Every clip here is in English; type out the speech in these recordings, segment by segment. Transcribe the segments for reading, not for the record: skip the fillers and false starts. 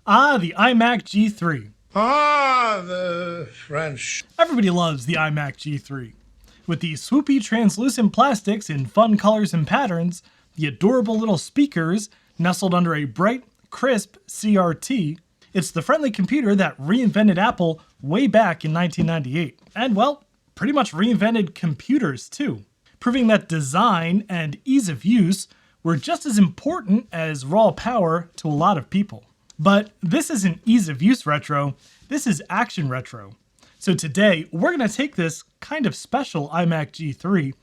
Ah, the iMac G3. Ah, the French. Everybody loves the iMac G3. With the swoopy translucent plastics in fun colors and patterns, the adorable little speakers nestled under a bright, crisp CRT, it's the friendly computer that reinvented Apple way back in 1998. And well, pretty much reinvented computers too, proving that design and ease of use were just as important as raw power to a lot of people. But this isn't ease of use retro, this is action retro. So today, we're going to take this kind of special iMac G3,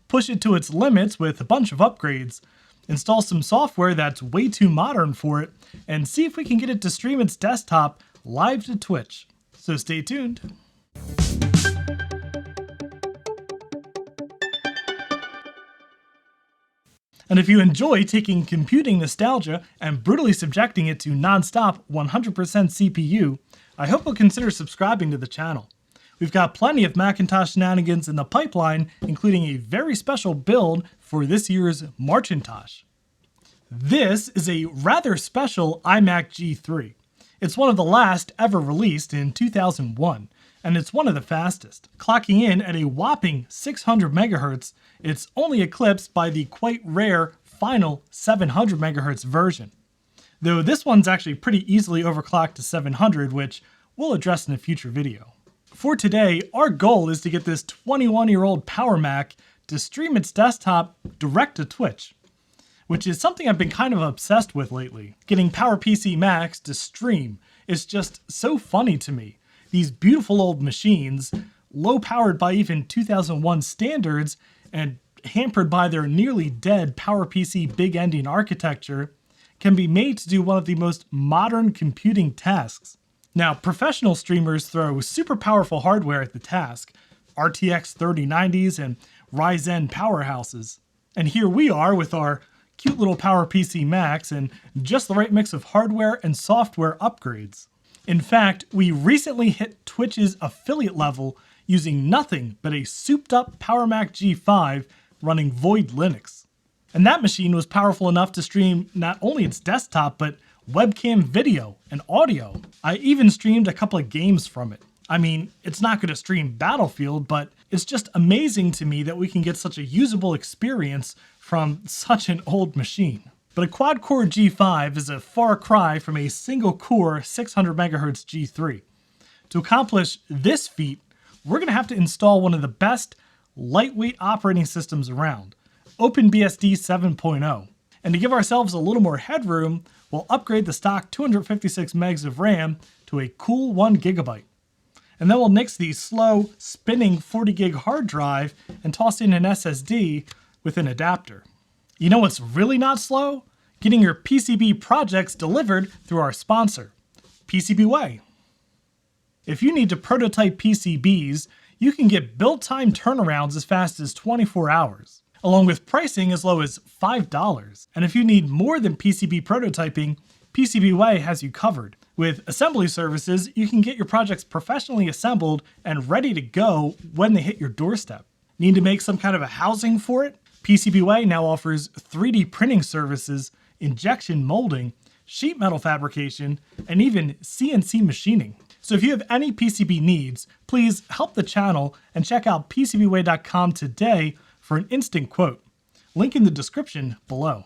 push it to its limits with a bunch of upgrades, install some software that's way too modern for it, and see if we can get it to stream its desktop live to Twitch. So stay tuned. And if you enjoy taking computing nostalgia and brutally subjecting it to non-stop 100% CPU, I hope you'll consider subscribing to the channel. We've got plenty of Macintosh shenanigans in the pipeline, including a very special build for this year's Marcintosh. This is a rather special iMac G3. It's one of the last ever released in 2001, and it's one of the fastest. Clocking in at a whopping 600 MHz, it's only eclipsed by the quite rare final 700 MHz version. Though this one's actually pretty easily overclocked to 700, which we'll address in a future video. For today, our goal is to get this 21-year-old Power Mac to stream its desktop direct to Twitch, which is something I've been kind of obsessed with lately. Getting PowerPC Macs to stream is just so funny to me. These beautiful old machines, low powered by even 2001 standards and hampered by their nearly dead PowerPC big ending architecture, can be made to do one of the most modern computing tasks. Now, professional streamers throw super powerful hardware at the task, RTX 3090s and Ryzen powerhouses. And here we are with our cute little PowerPC Macs and just the right mix of hardware and software upgrades. In fact, we recently hit Twitch's affiliate level using nothing but a souped up Power Mac G5 running Void Linux. And that machine was powerful enough to stream not only its desktop, but webcam video and audio. I even streamed a couple of games from it. I mean, it's not going to stream Battlefield, but it's just amazing to me that we can get such a usable experience from such an old machine. But a quad-core G5 is a far cry from a single-core 600 MHz G3. To accomplish this feat, we're going to have to install one of the best lightweight operating systems around, OpenBSD 7.0. And to give ourselves a little more headroom, we'll upgrade the stock 256 megs of RAM to a cool 1 GB. And then we'll nix the slow, spinning 40 gig hard drive and toss in an SSD with an adapter. You know what's really not slow? Getting your PCB projects delivered through our sponsor, PCBWay. If you need to prototype PCBs, you can get build time turnarounds as fast as 24 hours, along with pricing as low as $5. And if you need more than PCB prototyping, PCBWay has you covered. With assembly services, you can get your projects professionally assembled and ready to go when they hit your doorstep. Need to make some kind of a housing for it? PCBWay now offers 3D printing services, injection molding, sheet metal fabrication, and even CNC machining. So if you have any PCB needs, please help the channel and check out PCBWay.com today for an instant quote. Link in the description below.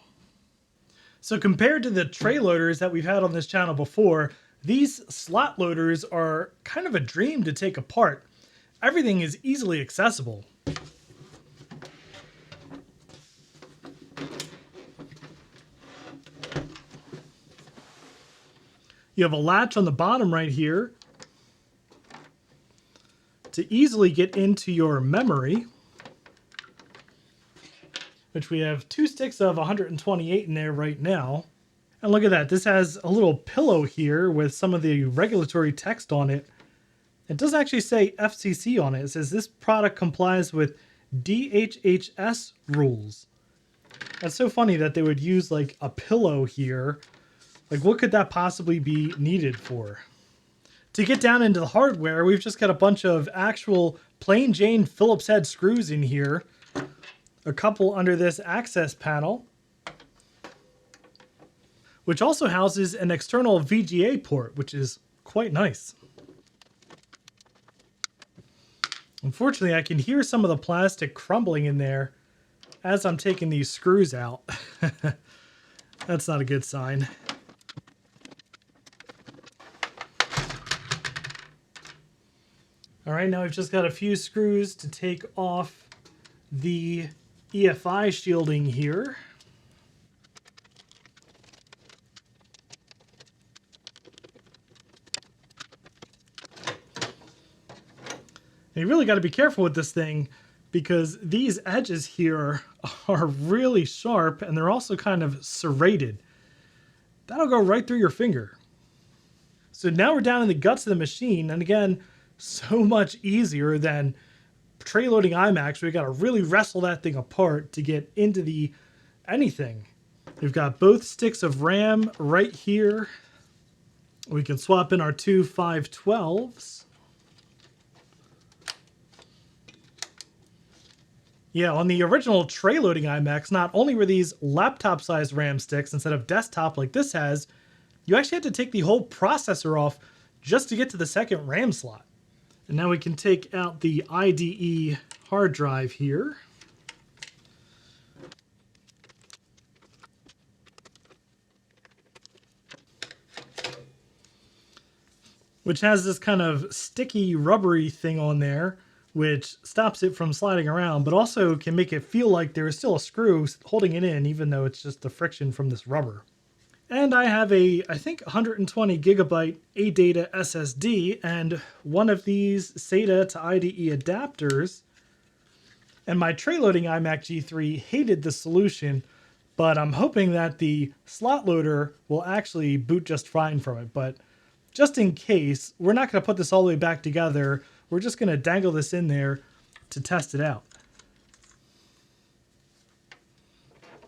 So compared to the tray loaders that we've had on this channel before, these slot loaders are kind of a dream to take apart. Everything is easily accessible. You have a latch on the bottom right here to easily get into your memory, which we have 2 sticks of 128 in there right now. And look at that, this has a little pillow here with some of the regulatory text on it. It doesn't actually say FCC on it. It says this product complies with DHHS rules. That's so funny that they would use like a pillow here. Like, what could that possibly be needed for? To get down into the hardware, we've just got a bunch of actual plain Jane Phillips head screws in here. A couple under this access panel, which also houses an external VGA port, which is quite nice. Unfortunately, I can hear some of the plastic crumbling in there as I'm taking these screws out. That's not a good sign. All right, now we've just got a few screws to take off the EFI shielding here. And you really got to be careful with this thing because these edges here are really sharp and they're also kind of serrated. That'll go right through your finger. So now we're down in the guts of the machine, and again, so much easier than tray loading iMacs. We got to really wrestle that thing apart to get into the anything. We've got both sticks of RAM right here. We can swap in our two 512s. Yeah, on the original tray loading iMacs, not only were these laptop-sized RAM sticks instead of desktop like this has, you actually had to take the whole processor off just to get to the second RAM slot. And now we can take out the IDE hard drive here. Which has this kind of sticky, rubbery thing on there, which stops it from sliding around, but also can make it feel like there is still a screw holding it in, even though it's just the friction from this rubber. And I have a, I think, 120 gigabyte ADATA SSD and one of these SATA to IDE adapters. And my tray loading iMac G3 hated the solution, but I'm hoping that the slot loader will actually boot just fine from it. But just in case, we're not going to put this all the way back together. We're just going to dangle this in there to test it out.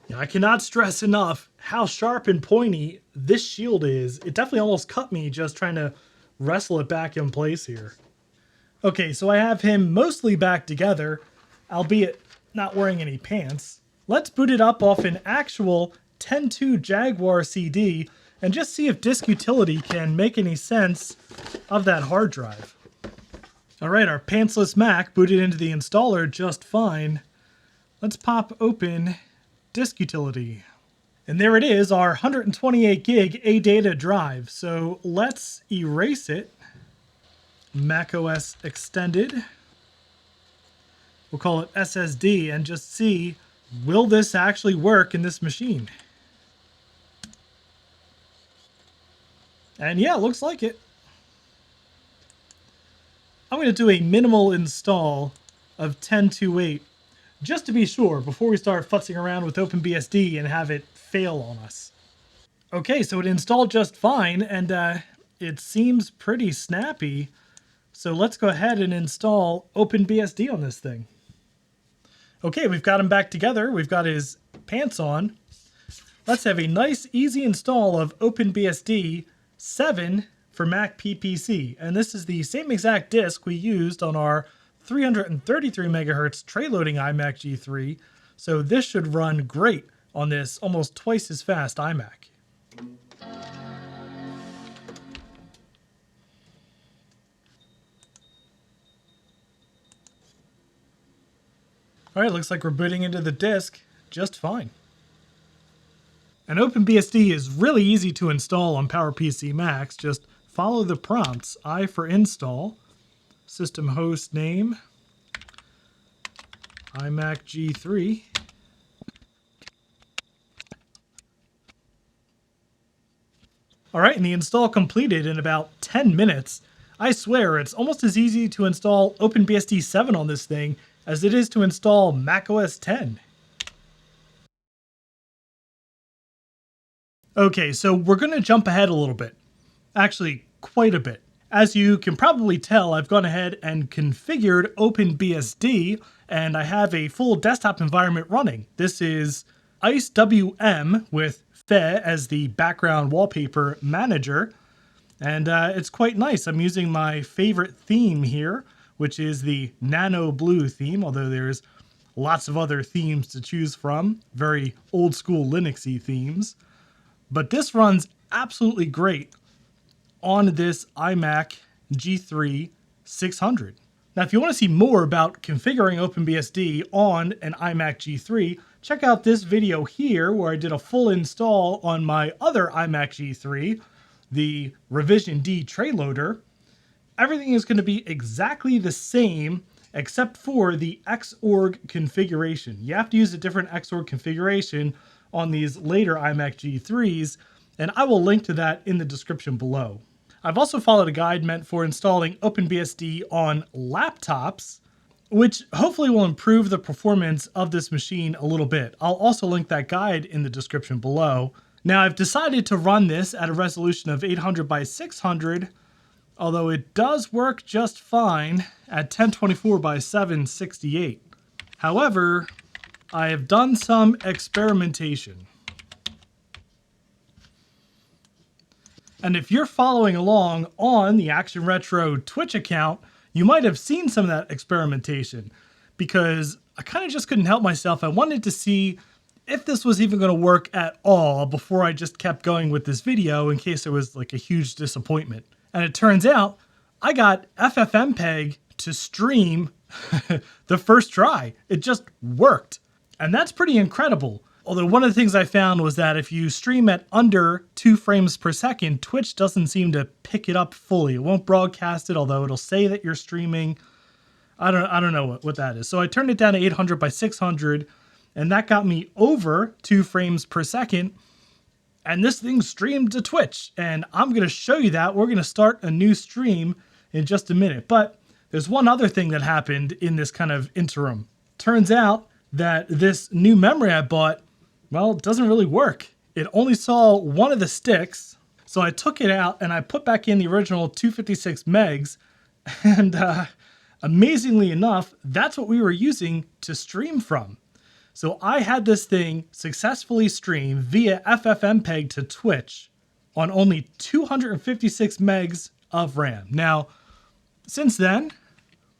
Now, I cannot stress enough how sharp and pointy this shield is. It definitely almost cut me just trying to wrestle it back in place here. Okay, so I have him mostly back together, albeit not wearing any pants. Let's boot it up off an actual 10.2 Jaguar CD and just see if disk utility can make any sense of that hard drive. All right, our pantsless Mac booted into the installer just fine. Let's pop open disk utility. And there it is, our 128 gig ADATA drive. So let's erase it. macOS extended. We'll call it SSD and just see, will this actually work in this machine? And yeah, looks like it. I'm going to do a minimal install of 10.2.8 just to be sure before we start futzing around with OpenBSD and have it fail on us. Okay, so it installed just fine and it seems pretty snappy. So let's go ahead and install OpenBSD on this thing. Okay, we've got him back together. We've got his pants on. Let's have a nice, easy install of OpenBSD 7 for Mac PPC. And this is the same exact disk we used on our 333 megahertz tray loading iMac G3. So this should run great on this almost twice as fast iMac. All right, looks like we're booting into the disk just fine. And OpenBSD is really easy to install on PowerPC Macs. Just follow the prompts. I for install, system host name, iMac G3. All right, and the install completed in about 10 minutes. I swear, it's almost as easy to install OpenBSD 7 on this thing as it is to install macOS 10. Okay, so we're going to jump ahead a little bit. Actually, quite a bit. As you can probably tell, I've gone ahead and configured OpenBSD, and I have a full desktop environment running. This is IceWM with Fe as the background wallpaper manager, and it's quite nice. I'm using my favorite theme here, which is the Nano Blue theme, although there's lots of other themes to choose from. Very old school Linuxy themes. but this runs absolutely great on this iMac G3 600. Now, if you want to see more about configuring OpenBSD on an iMac G3, check out this video here where I did a full install on my other iMac G3, the Revision D tray loader. Everything is going to be exactly the same except for the Xorg configuration. You have to use a different Xorg configuration on these later iMac G3s, and I will link to that in the description below. I've also followed a guide meant for installing OpenBSD on laptops, which hopefully will improve the performance of this machine a little bit. I'll also link that guide in the description below. Now, I've decided to run this at a resolution of 800 by 600, although it does work just fine at 1024 by 768. However, I have done some experimentation. And if you're following along on the Action Retro Twitch account, you might have seen some of that experimentation, because I kind of just couldn't help myself. I wanted to see if this was even going to work at all before I just kept going with this video in case there was like a huge disappointment. And it turns out I got ffmpeg to stream the first try. It just worked. And that's pretty incredible. Although one of the things I found was that if you stream at under 2 frames per second, Twitch doesn't seem to pick it up fully. It won't broadcast it, although it'll say that you're streaming. I don't know what that is. So I turned it down to 800 by 600, and that got me over 2 frames per second. And this thing streamed to Twitch, and I'm going to show you that. We're going to start a new stream in just a minute. But there's one other thing that happened in this kind of interim. Turns out that this new memory I bought, well, it doesn't really work. It only saw one of the sticks, so I took it out and I put back in the original 256 megs, and amazingly enough, that's what we were using to stream from. So I had this thing successfully stream via ffmpeg to Twitch on only 256 megs of RAM. Now, since then,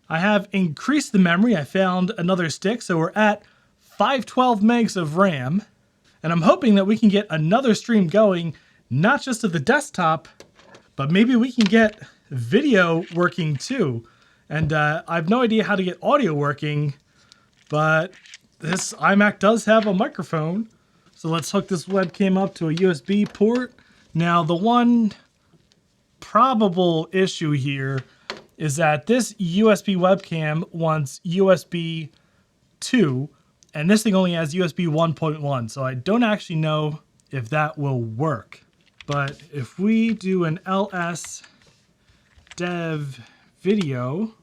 I have increased the memory. I found another stick, so we're at 512 megs of RAM. And I'm hoping that we can get another stream going, not just to the desktop, but maybe we can get video working too. And I have no idea how to get audio working, but this iMac does have a microphone. So let's hook this webcam up to a USB port. Now, the one probable issue here is that this USB webcam wants USB 2, and this thing only has USB 1.1, so I don't actually know if that will work. But if we do an ls dev video,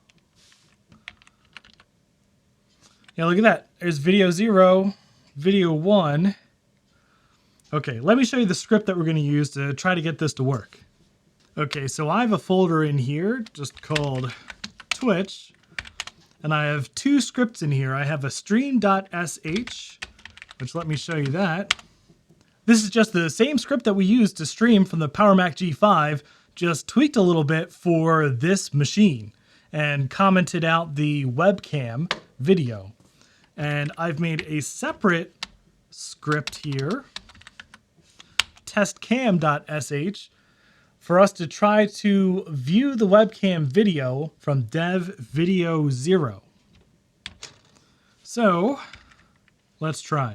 yeah, look at that. There's video 0, video 1. Okay, let me show you the script that we're going to use to try to get this to work. Okay, so I have a folder in here just called Twitch. And I have 2 scripts in here. I have a stream.sh, which let me show you that. This is just the same script that we used to stream from the PowerMac G5, just tweaked a little bit for this machine and commented out the webcam video. And I've made a separate script here, testcam.sh, for us to try to view the webcam video from dev video 0. So let's try.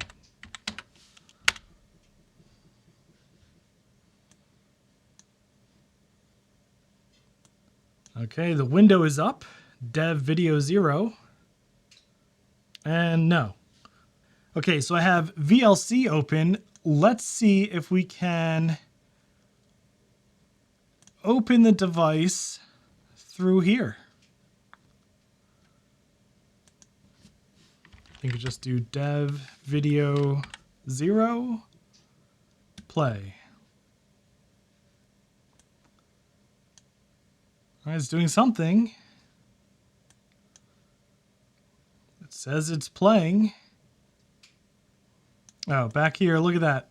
Okay, the window is up, dev video 0, and no. Okay, so I have VLC open. Let's see if we can open the device through here. I think we just do dev video 0, play. All right, it's doing something. It says it's playing. Oh, back here, look at that.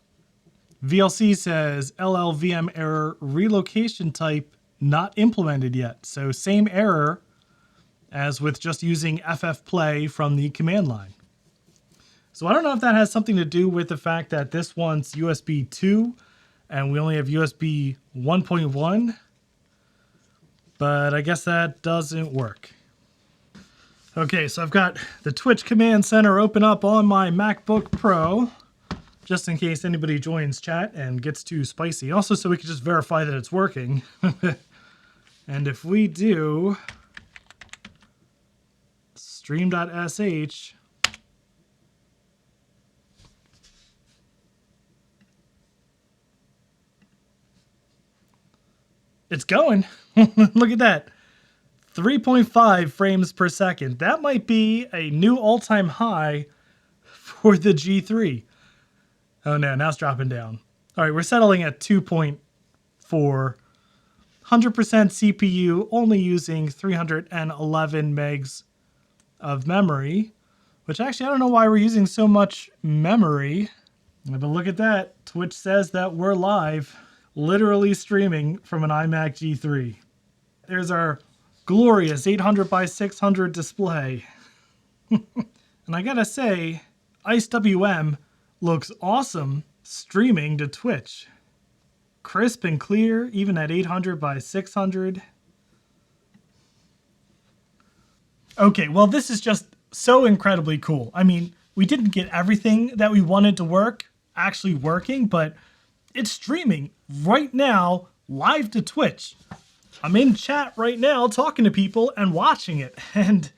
VLC says LLVM error, relocation type not implemented yet. So same error as with just using ffplay from the command line. So I don't know if that has something to do with the fact that this wants USB 2 and we only have USB 1.1, but I guess that doesn't work. Okay, so I've got the Twitch Command Center open up on my MacBook Pro, just in case anybody joins chat and gets too spicy. Also, so we can just verify that it's working. And if we do stream.sh, it's going. Look at that. 3.5 frames per second. That might be a new all-time high for the G3. Oh no, now it's dropping down. All right, we're settling at 2.4. 100% CPU, only using 311 megs of memory, which actually I don't know why we're using so much memory. But look at that. Twitch says that we're live, literally streaming from an iMac G3. There's our glorious 800 by 600 display. And I gotta say, IceWM looks awesome streaming to Twitch. Crisp and clear, even at 800 by 600. Okay, well, this is just so incredibly cool. I mean, we didn't get everything that we wanted to work actually working, but it's streaming right now live to Twitch. I'm in chat right now talking to people and watching it, and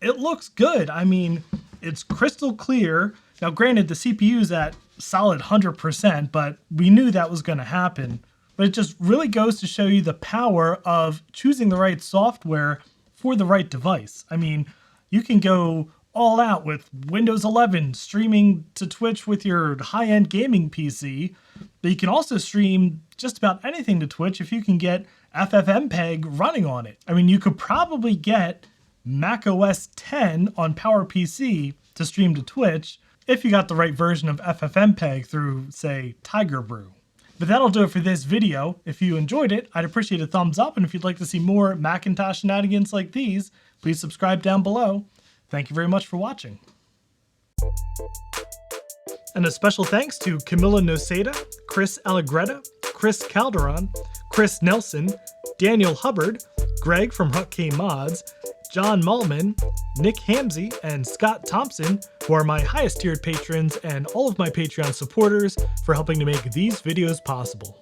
it looks good. I mean, it's crystal clear. Now, granted, the CPU's at solid 100%, but we knew that was going to happen. But it just really goes to show you the power of choosing the right software for the right device. I mean, you can go all out with Windows 11 streaming to Twitch with your high-end gaming PC, but you can also stream just about anything to Twitch if you can get ffmpeg running on it. I mean, you could probably get Mac OS X on PowerPC to stream to Twitch if you got the right version of ffmpeg through, say, Tiger Brew. But that'll do it for this video. If you enjoyed it, I'd appreciate a thumbs up, and if you'd like to see more Macintosh shenanigans like these, please subscribe down below. Thank you very much for watching. And a special thanks to Camilla Noseda, Chris Allegretta, Chris Calderon, Chris Nelson, Daniel Hubbard, Greg from HuckK Mods, John Mullman, Nick Hamsey, and Scott Thompson, who are my highest tiered patrons and all of my Patreon supporters for helping to make these videos possible.